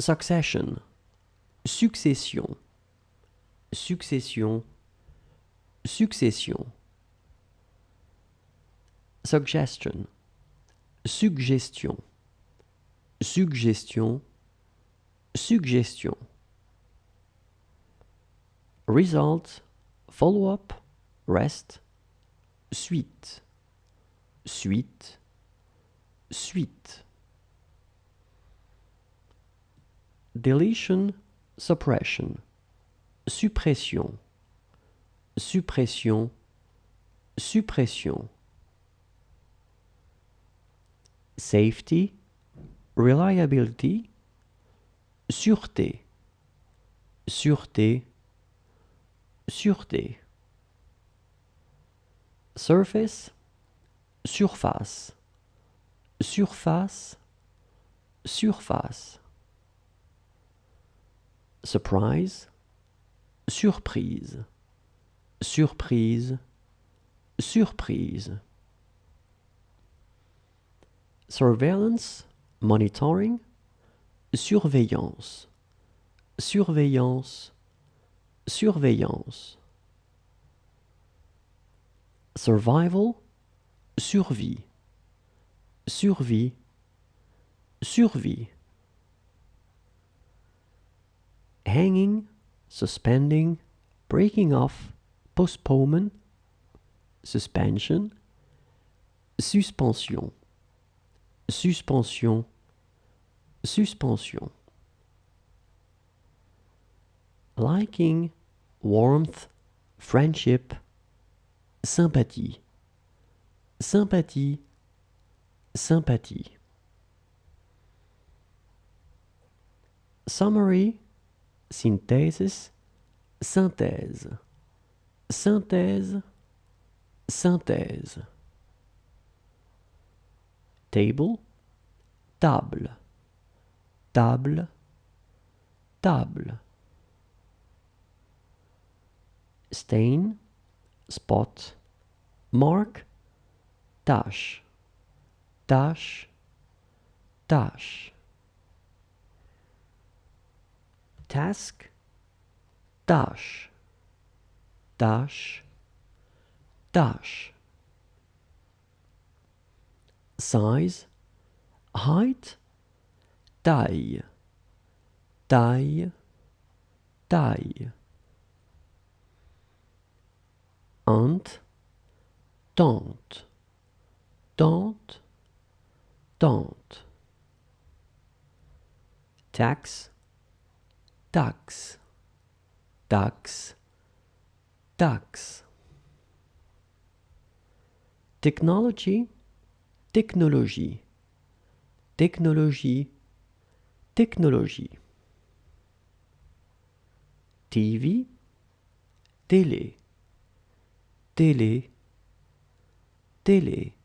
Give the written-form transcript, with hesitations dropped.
succession, succession, succession, succession. Suggestion, suggestion, suggestion, suggestion. Result, follow-up, rest, suite, suite, suite. Deletion, suppression, suppression, suppression, suppression. Safety, reliability, sûreté, sûreté, sûreté. Surface, surface, surface, surface. Surprise, surprise, surprise, surprise. Surveillance, monitoring, surveillance, surveillance, surveillance. Survival, survie, survie, survie. Hanging, suspending, breaking off, postponement, suspension, suspension, suspension, suspension. Liking, warmth, friendship, sympathie, sympathie, sympathie. Summary, synthesis, synthèse, synthèse, synthèse. Table, table, table, table. Stain, spot, mark, tache, tache, tache. Task, tâche, tâche, tâche. Size, height, taille, taille, taille. Aunt, tante, tante, tante. Tax, taxe, taxe, taxe. Technology, technologie, technologie, technologie. TV, télé, télé, télé.